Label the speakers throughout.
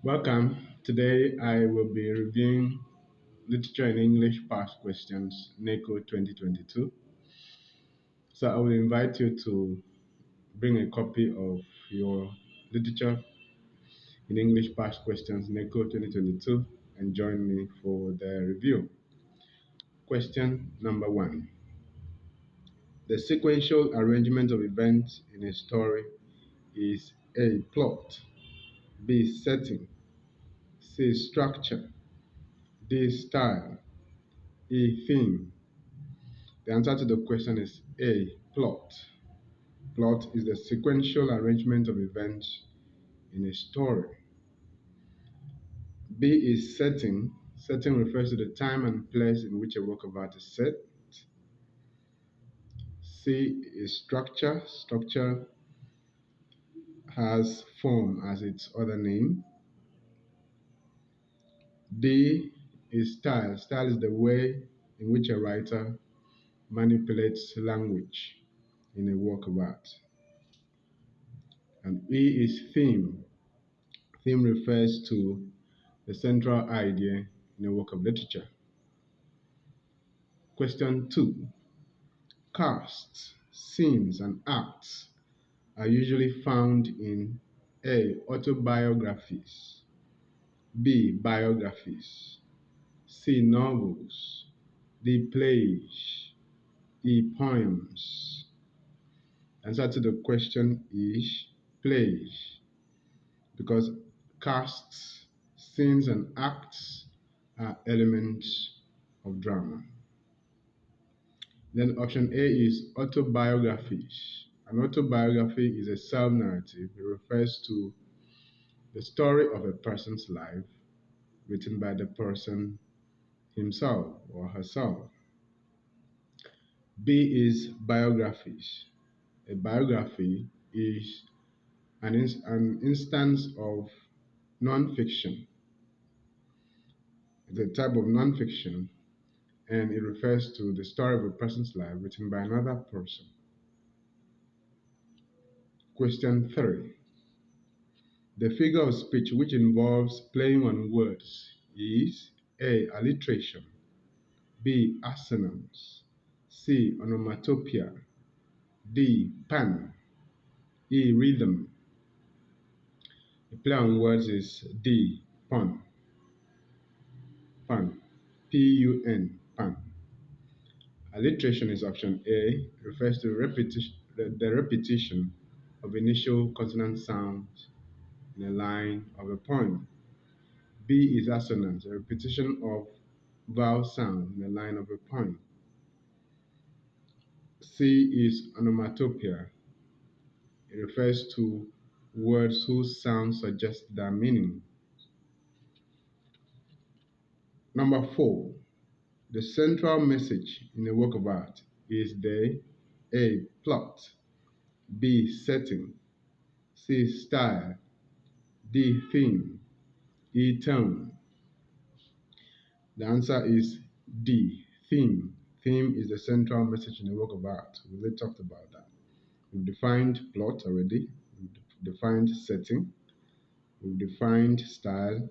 Speaker 1: Welcome. Today I will be reviewing Literature in English Past Questions, NECO 2022. So I will invite you to bring a copy of your Literature in English Past Questions, NECO 2022, and join me for the review. Question number 1. The sequential arrangement of events in a story is A. Plot, B. Setting, C. Structure, D. Style, E. Theme. The answer to the question is A. Plot. Plot is the sequential arrangement of events in a story. B is setting. Setting refers to the time and place in which a work of art is set. C is structure. Structure has form as its other name. D is style. Style is the way in which a writer manipulates language in a work of art. And E is theme. Theme refers to the central idea in a work of literature. Question 2. Casts, scenes, and acts are usually found in A. Autobiographies, B. Biographies, C. Novels, D. Plays, E. Poems. Answer to the question is plays, because casts, scenes, and acts are elements of drama. Then option A is autobiographies. An autobiography is a self-narrative. It refers to the story of a person's life written by the person himself or herself. B is biographies. A biography is an instance of non-fiction. It's a type of non-fiction, and it refers to the story of a person's life written by another person. Question 3. The figure of speech which involves playing on words is A. Alliteration, B. Assonance, C. Onomatopoeia, D. Pun, E. Rhythm. The play on words is D. Pun. Pun. P-U-N. Pun. Alliteration is option A. It refers to the repetition of initial consonant sounds in a line of a poem. B is assonance, a repetition of vowel sound in the line of a poem. C is onomatopoeia. It refers to words whose sound suggests their meaning. Number 4. The central message in a work of art is the A. Plot, B. Setting, C. Style, D. Theme, E. Tone. The answer is D. Theme. Theme is the central message in a work of art. We already talked about that. We've defined plot already. We've defined setting. We've defined style.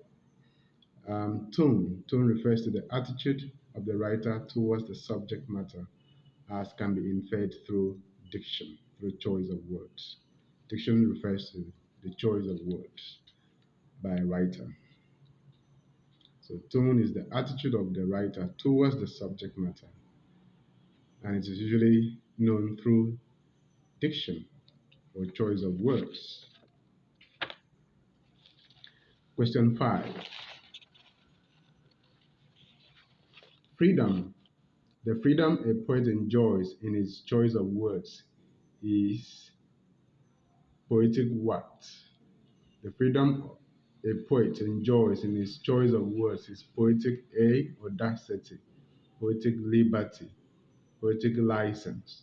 Speaker 1: Tone. Tone refers to the attitude of the writer towards the subject matter, as can be inferred through diction, through choice of words. Diction refers to the choice of words by a writer. So tone is the attitude of the writer towards the subject matter, and it is usually known through diction or choice of words. Question 5. Freedom. The freedom a poet enjoys in his choice of words is poetic what? The freedom a poet enjoys in his choice of words is poetic A. Audacity, poetic liberty, poetic license,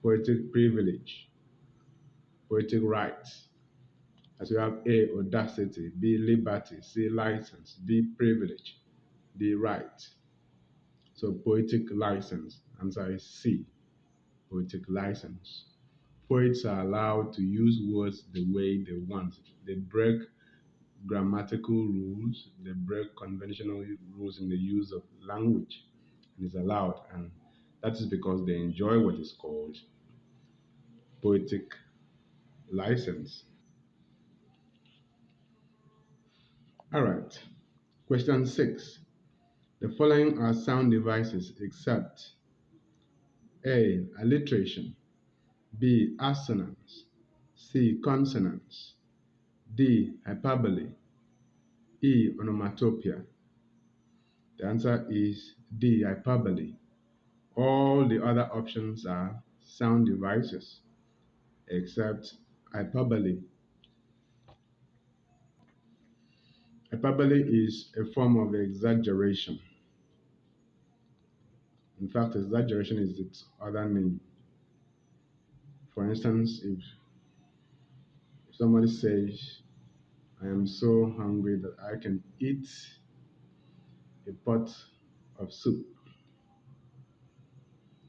Speaker 1: poetic privilege, poetic rights. As we have A. Audacity, B. Liberty, C. License, D. Privilege, D. Right. So poetic license, answer is C. Poetic license. Poets are allowed to use words the way they want. They break grammatical rules, they break conventional rules in the use of language, and is allowed, and that is because they enjoy what is called poetic license. All right. Question 6. The following are sound devices except A. Alliteration, B. Assonance, C. Consonance, D. Hyperbole, E. Onomatopoeia. The answer is D. Hyperbole. All the other options are sound devices except hyperbole. Hyperbole is a form of exaggeration. In fact, exaggeration is its other name. For instance, if somebody says, I am so hungry that I can eat a pot of soup,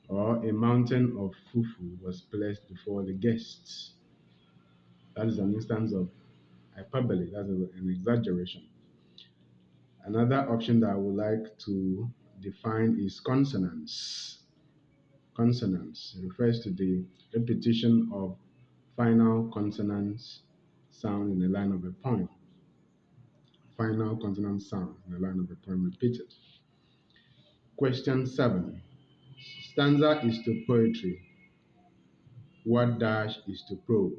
Speaker 1: or a mountain of fufu was placed before the guests. That is an instance of hyperbole, that's an exaggeration. Another option that I would like to define is consonance. Consonance refers to the repetition of final consonants sound in the line of a poem. Final consonant sound in the line of a poem repeated. Question 7. Stanza is to poetry. What dash is to prose?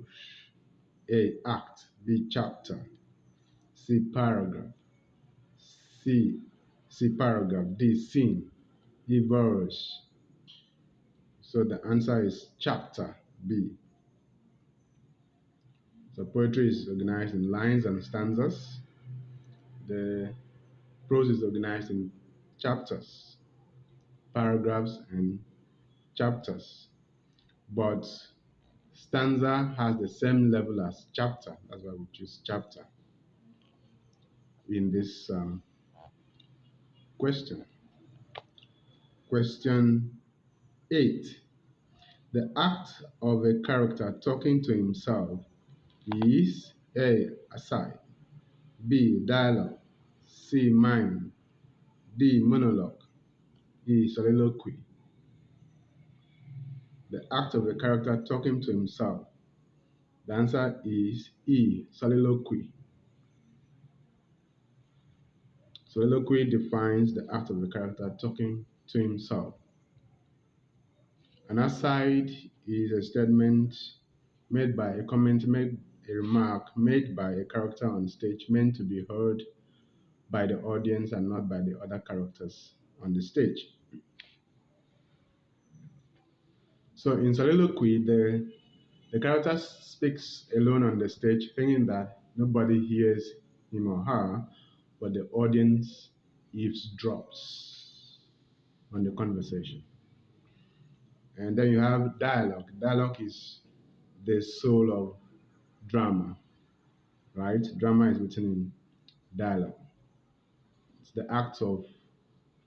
Speaker 1: A. Act. B. Chapter. C. Paragraph. C. C. Paragraph. D. Scene. E. Verse. So the answer is chapter B. So poetry is organized in lines and stanzas. The prose is organized in chapters, paragraphs, and chapters. But stanza has the same level as chapter. That's why we choose chapter in this question. Question 8. The act of a character talking to himself is A. Aside, B. Dialogue, C. Mime, D. Monologue, E. Soliloquy. The act of a character talking to himself. The answer is E. Soliloquy. Soliloquy defines the act of a character talking to himself. An aside is a statement made by a comment, made a remark made by a character on stage meant to be heard by the audience and not by the other characters on the stage. So in soliloquy, the character speaks alone on the stage, thinking that nobody hears him or her, but the audience eavesdrops on the conversation. And then you have dialogue. Dialogue is the soul of drama, right? Drama is written in dialogue. It's the act of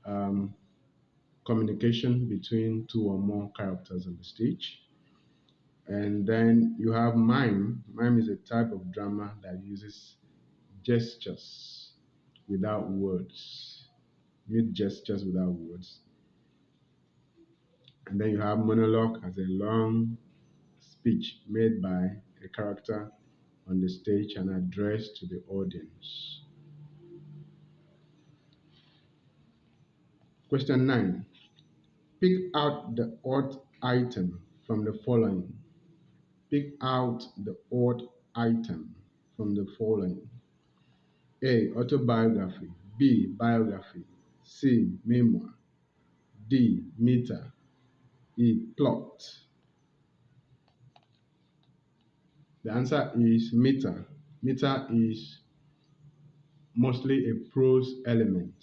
Speaker 1: um, communication between two or more characters on the stage. And then you have mime. Mime is a type of drama that uses gestures without words, mute gestures without words. And then you have monologue as a long speech made by a character on the stage and addressed to the audience. Question 9. Pick out the odd item from the following. Pick out the odd item from the following. A. Autobiography. B. Biography. C. Memoir. D. Meter. E. Plot. The answer is meter. Meter is mostly a prose element,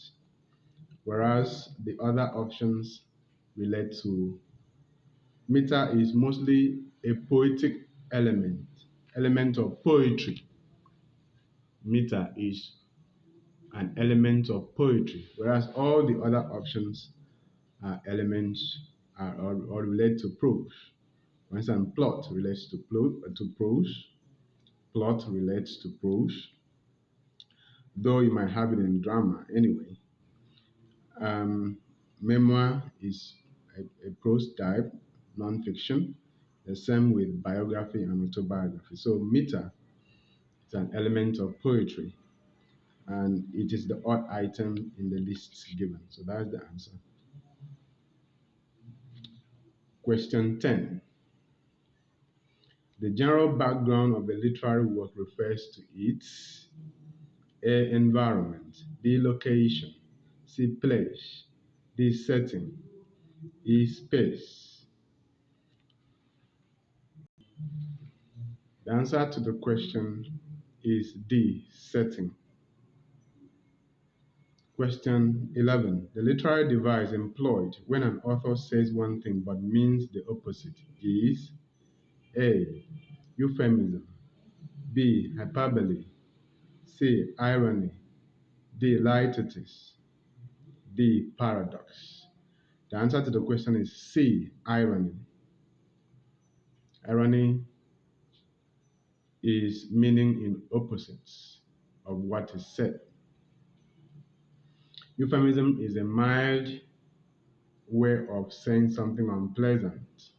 Speaker 1: whereas the other options relate to meter is mostly a poetic element of poetry. Meter is an element of poetry, whereas all the other options are elements or relate to prose. For instance, plot relates to prose, plot relates to prose, though you might have it in drama anyway. Um, Memoir is a prose type, non-fiction. The same with biography and autobiography. So meter is an element of poetry, and it is the odd item in the list given. So that's the answer. Question 10. The general background of a literary work refers to its A. Environment, B. Location, C. Place, D. Setting, E. Space. The answer to the question is D. Setting. Question 11. The literary device employed when an author says one thing but means the opposite is A. Euphemism, B. Hyperbole, C. Irony, D. Lietities, D. Paradox. The answer to the question is C. Irony. Irony is meaning in opposites of what is said. Euphemism is a mild way of saying something unpleasant.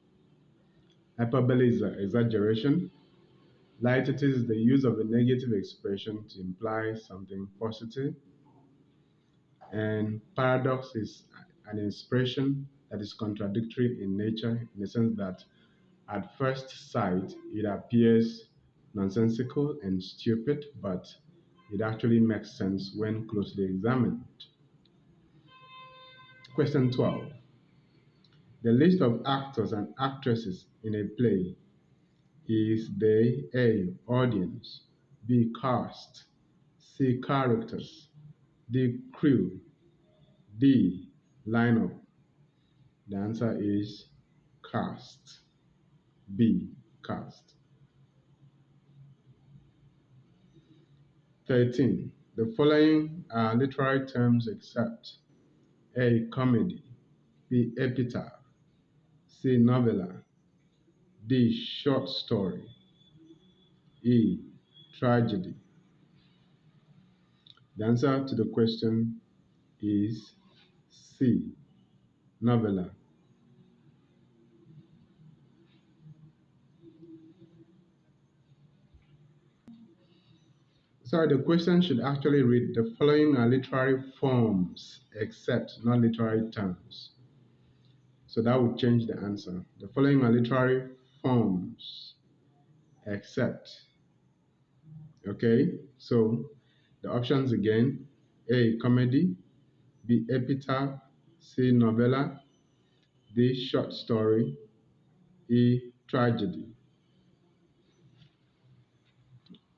Speaker 1: Hyperbole is an exaggeration. Lietities is the use of a negative expression to imply something positive. And paradox is an expression that is contradictory in nature in the sense that at first sight it appears nonsensical and stupid, but it actually makes sense when closely examined. Question 12. The list of actors and actresses in a play is the A. Audience, B. Cast, C. Characters, D. Crew, D. Lineup. The answer is cast. B. Cast. 13. The following are literary terms except A. Comedy, B. Epitaph, C. Novella, D. Short story, E. Tragedy. The answer to the question is C. Novella. Sorry, the question should actually read the following are literary forms except not literary terms. So that would change the answer. The following are literary forms except. Okay, so the options again: A. Comedy, B. Epitaph, C. Novella, D. Short story, E. Tragedy.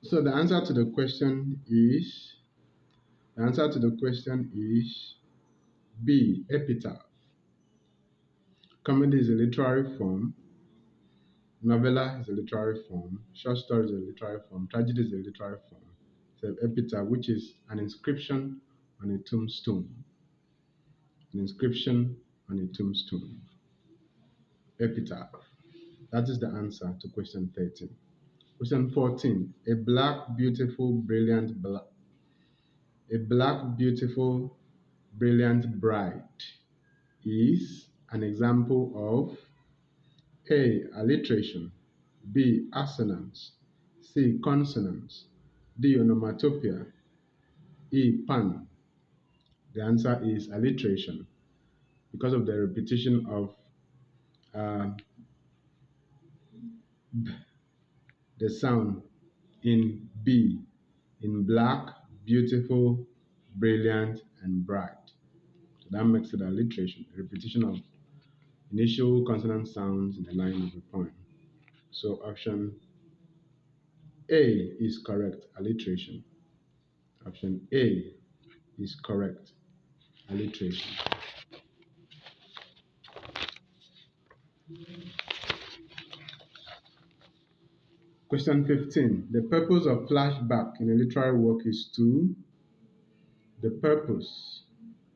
Speaker 1: So the answer to the question is B. Epitaph. Comedy is a literary form. Novella is a literary form. Short story is a literary form. Tragedy is a literary form. So epitaph, which is an inscription on a tombstone. An inscription on a tombstone. Epitaph. That is the answer to question 13. Question 14. A black, beautiful, brilliant bride is an example of A. Alliteration, B. Assonance, C. Consonance, D. Onomatopoeia, E. Pun. The answer is alliteration because of the repetition of the sound in B, in black, beautiful, brilliant, and bright. So that makes it alliteration, a repetition of initial consonant sounds in the line of a poem. So option A is correct, alliteration. Option A is correct, alliteration. Question 15. The purpose of flashback in a literary work is to the purpose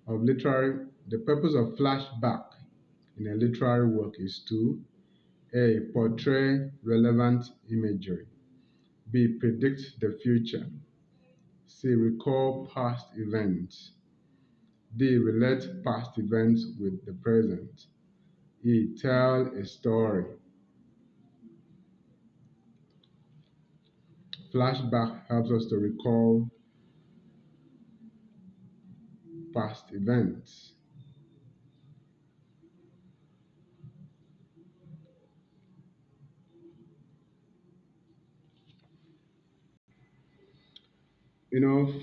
Speaker 1: of flashback in a literary work is to A. Portray relevant imagery, B. Predict the future, C. C. Recall past events. D. Relate past events with the present. E. Tell a story. Flashback helps us to recall past events.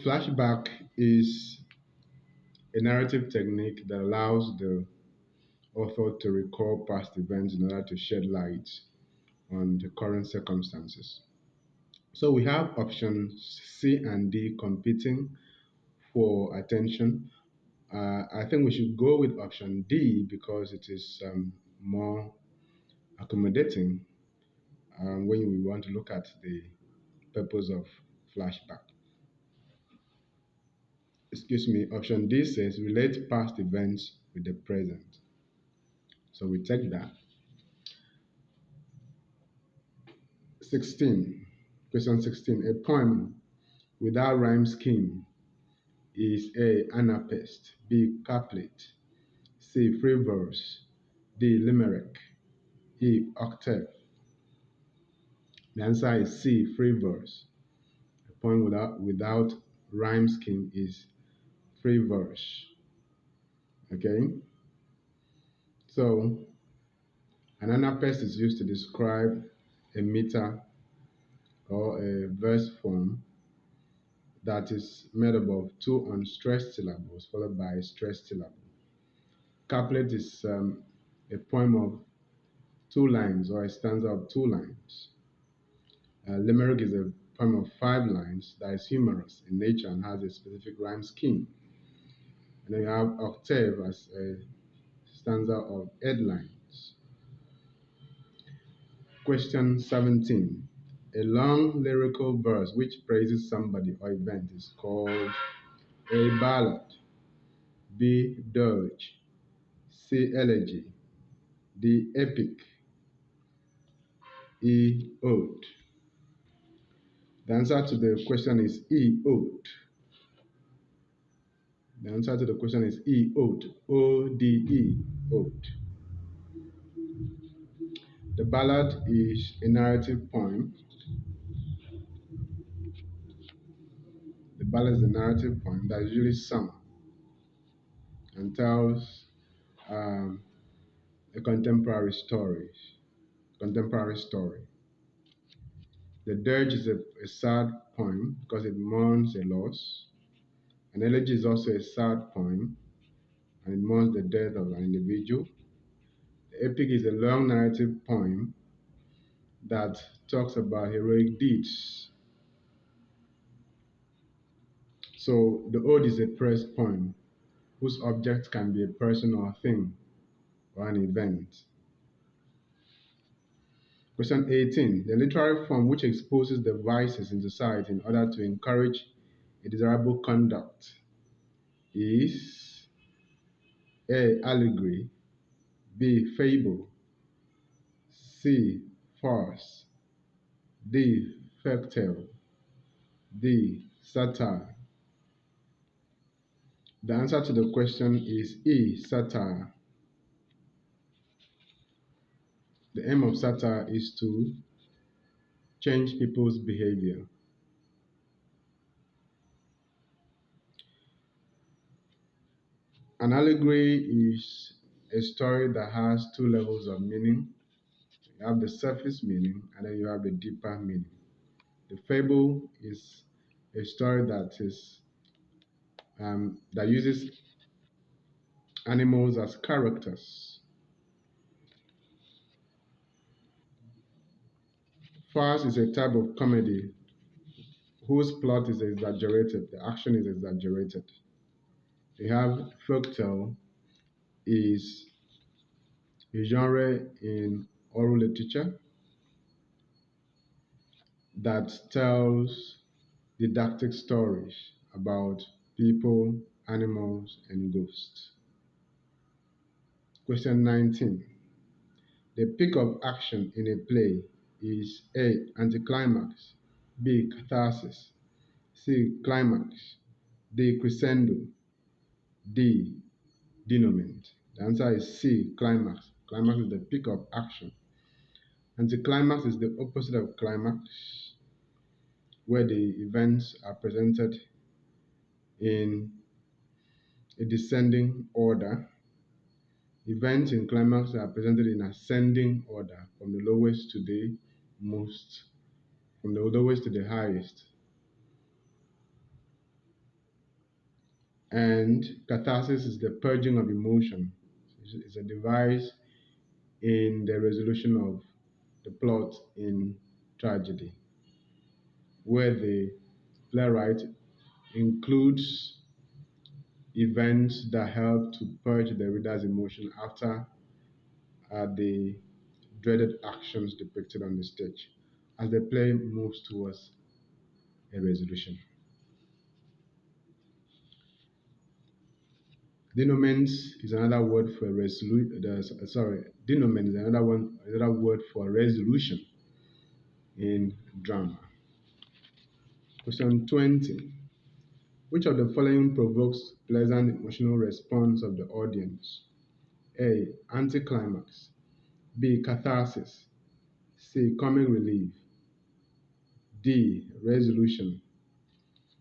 Speaker 1: Flashback is a narrative technique that allows the author to recall past events in order to shed light on the current circumstances. So we have options C and D competing for attention. I think we should go with option D because it is more accommodating when we want to look at the purpose of flashback. Excuse me, option D says relate past events with the present. So we take that. 16. Question 16. A poem without rhyme scheme is A. Anapest, B. Couplet, C. Free verse, D. Limerick, E. Octave. The answer is C. Free verse. A poem without rhyme scheme is free verse. Okay? So, an anapest is used to describe a meter or a verse form that is made up of two unstressed syllables followed by a stressed syllable. Couplet is a poem of two lines or a stanza of two lines. Limerick is a poem of 5 lines that is humorous in nature and has a specific rhyme scheme. And then you have octave as a stanza of 8 lines. Question 17. A long lyrical verse which praises somebody or event is called A. Ballad, B. Dirge, C. Elegy, D. Epic, E. Ode. The answer to the question is E. Ode. The answer to the question is E. Ode. O-D-E. Ode. The ballad is a narrative poem. The ballad is a narrative poem that is usually sung and tells um, a contemporary story. Contemporary story. The dirge is a sad poem because it mourns a loss. An elegy is also a sad poem and it mourns the death of an individual. The epic is a long narrative poem that talks about heroic deeds. So the ode is a prose poem whose object can be a person or a thing or an event. Question 18. The literary form which exposes the vices in society in order to encourage a desirable conduct is A. Allegory, B. Fable, C. Farce, D. Folktale, D. Satire. The answer to the question is E. Satire. The aim of satire is to change people's behavior. An allegory is a story that has two levels of meaning. You have the surface meaning and then you have the deeper meaning. The fable is a story that uses animals as characters. Farce is a type of comedy whose plot is exaggerated, the action is exaggerated. You have folktale is a genre in oral literature that tells didactic stories about people, animals, and ghosts. Question 19. The peak of action in a play is A. Anticlimax, B. Catharsis, C. Climax. D. Crescendo. D. Denouement. The answer is C. Climax. Climax is the peak of action. Anticlimax is the opposite of climax, where the events are presented in a descending order. Events in climax are presented in ascending order from the lowest to the most, from the lowest to the highest. And catharsis is the purging of emotion. It's a device in the resolution of the plot in tragedy, where the playwright includes events that help to purge the reader's emotion after the dreaded actions depicted on the stage as the play moves towards a resolution. Denouement is another word for denouement is another word for resolution in drama. Question 20. Which of the following provokes pleasant emotional response of the audience? A. Anticlimax. B. Catharsis. C. Comic relief. D. Resolution.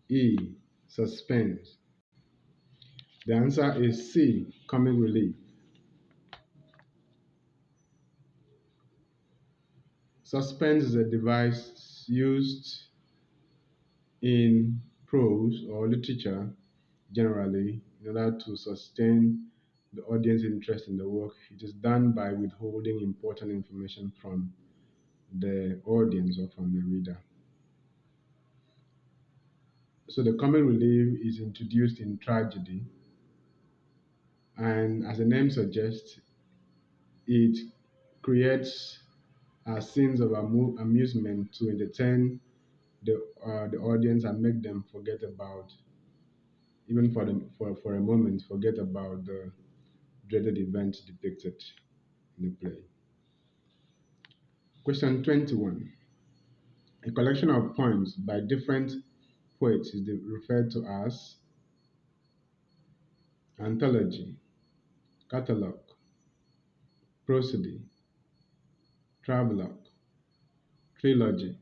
Speaker 1: E. Suspense. The answer is C. Comic relief. Suspense is a device used in prose or literature generally in order to sustain the audience interest in the work. It is done by withholding important information from the audience or from the reader. So the comic relief is introduced in tragedy, and as the name suggests, it creates scenes of amusement to entertain the audience and make them forget about, even for a moment, forget about the dreaded events depicted in the play. Question 21. A collection of poems by different poets is referred to as anthology, catalogue, prosody, travelogue, trilogy.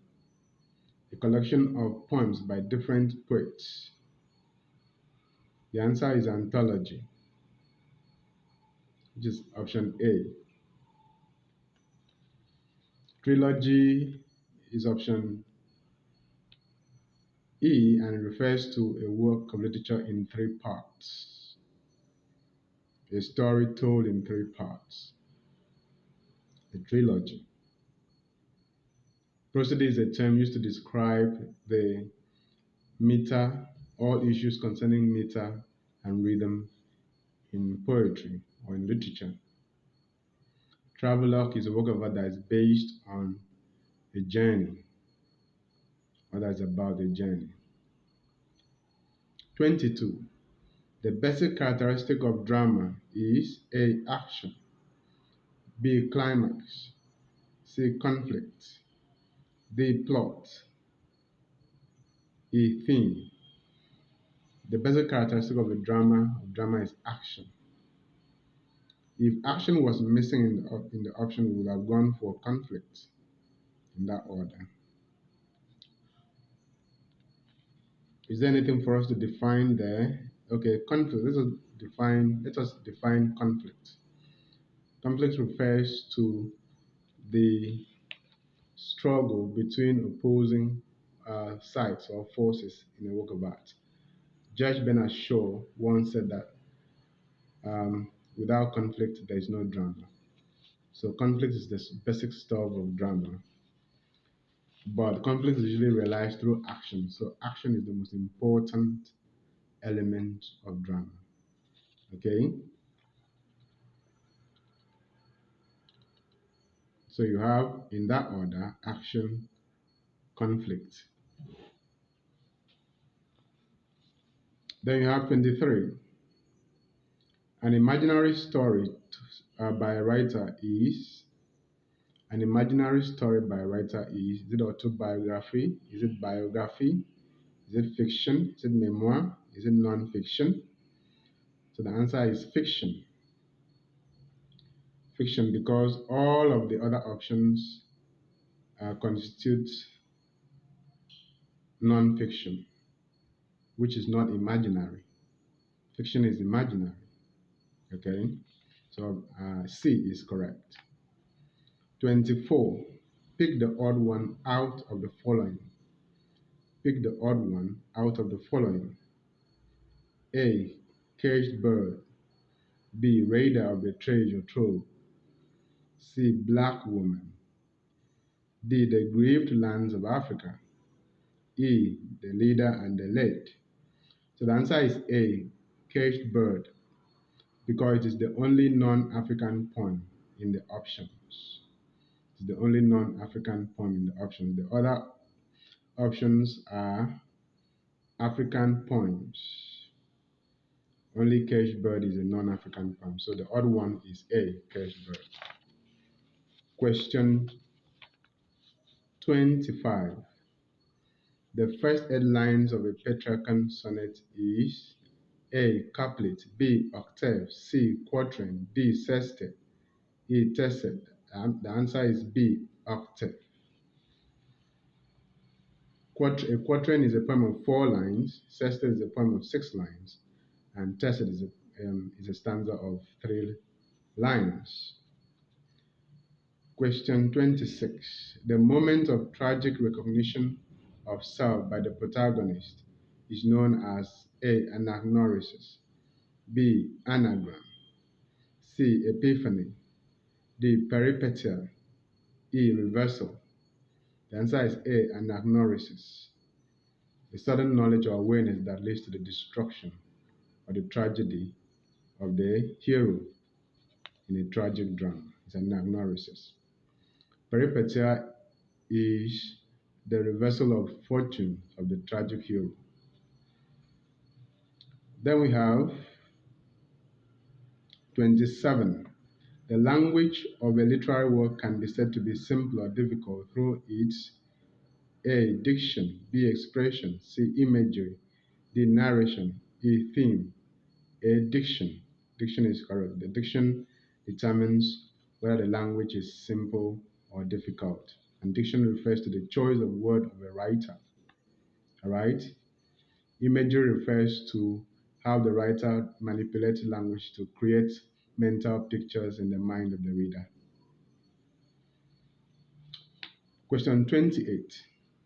Speaker 1: A collection of poems by different poets. The answer is anthology, which is option A. Trilogy is option E and refers to a work of literature in 3 parts. A story told in 3 parts. A trilogy. Prosody is a term used to describe the meter, all issues concerning meter and rhythm in poetry or in literature. Travelogue is a work of art that is based on a journey, or that is about a journey. 22. The basic characteristic of drama is A. Action, B. Climax, C. Conflict, D. Plot, E. Theme. The basic characteristic of drama is action. If action was missing in the option, we would have gone for conflict in that order. Is there anything for us to define there? Okay, conflict. Let us define conflict. Conflict refers to the struggle between opposing sides or forces in a work of art. Judge Bernard Shaw once said that without conflict, there is no drama. So conflict is the basic stuff of drama. But conflict is usually realized through action. So action is the most important element of drama. Okay? So you have, in that order, action, conflict. Then you have 23. An imaginary story by a writer is An imaginary story by a writer is it autobiography? Is it biography? Is it fiction? Is it memoir? Is it non-fiction? So the answer is fiction. Fiction, because all of the other options constitute non-fiction, which is not imaginary. Fiction is imaginary. Okay, so C is correct. 24. Pick the odd one out of the following. Pick the odd one out of the following. A. Caged bird. B. Raider of the treasure trove. C. Black woman. D. The grieved lands of Africa. E. The leader and the late. So the answer is A. Caged bird, because it is the only non-African poem in the options. It's the only non-African poem in the options. The other options are African poems. Only Caged Bird is a non-African poem. So the odd one is A, Caged Bird. Question 25. The first 8 lines of a Petrarchan sonnet is A. Couplet, B. Octave, C. Quatrain, D. Sestet, E. Tercet. The answer is B. Octave. A quatrain is a poem of 4 lines, sestet is a poem of 6 lines, and tercet is a stanza of 3 lines. Question 26. The moment of tragic recognition of self by the protagonist is known as A. Anagnorisis, B. Anagram, C. Epiphany, D. Peripetia, E. Reversal. The answer is A. Anagnorisis. The sudden knowledge or awareness that leads to the destruction or the tragedy of the hero in a tragic drama is anagnorisis. Peripetia is the reversal of fortune of the tragic hero. Then we have 27. The language of a literary work can be said to be simple or difficult through its A. Diction, B. Expression, C. Imagery, D. Narration, E. Theme. A. Diction. Diction is correct. The diction determines whether the language is simple or difficult. And diction refers to the choice of word of a writer. All right? Imagery refers to how the writer manipulates language to create mental pictures in the mind of the reader. Question 28.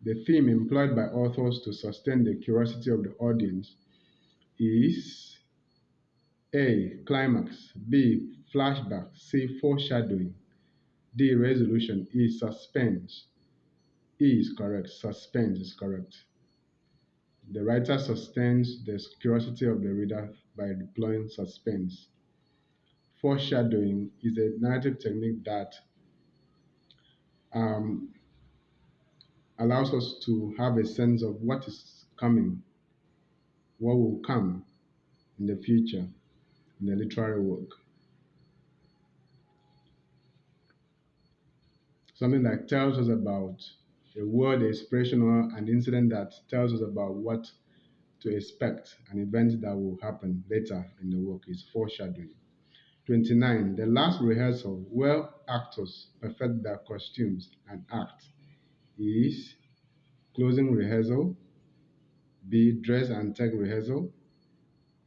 Speaker 1: The theme employed by authors to sustain the curiosity of the audience is A. Climax, B. Flashback, C. Foreshadowing, D. Resolution, E. Suspense. E is correct. Suspense is correct. The writer sustains the curiosity of the reader by deploying suspense. Foreshadowing is a narrative technique that um, allows us to have a sense of what is coming, what will come in the future in the literary work. Something that tells us about a word, an expression, or an incident that tells us about what to expect, an event that will happen later in the work is foreshadowing. 29. The last rehearsal where actors perfect their costumes and act is closing rehearsal, B. Dress and tech rehearsal,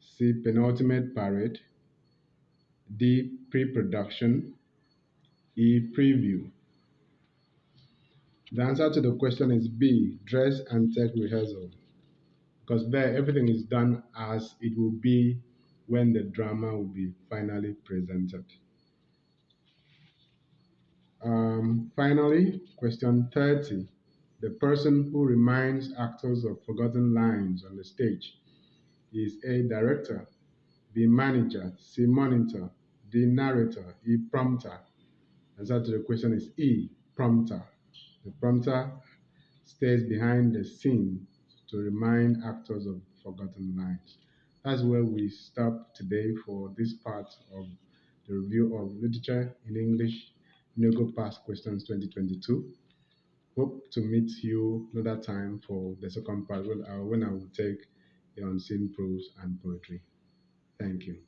Speaker 1: C. Penultimate parade, D. Pre-production, E. Preview. The answer to the question is B. Dress and tech rehearsal, because there everything is done as it will be when the drama will be finally presented. Finally, question 30. The person who reminds actors of forgotten lines on the stage is A. Director, B. Manager, C. Monitor, D. Narrator, E. Prompter. Answer to the question is E. Prompter. The prompter stays behind the scene to remind actors of forgotten lines. That's where we stop today for this part of the review of literature in English NECO Past Questions 2022. Hope to meet you another time for the second part when I will take the unseen prose and poetry. Thank you.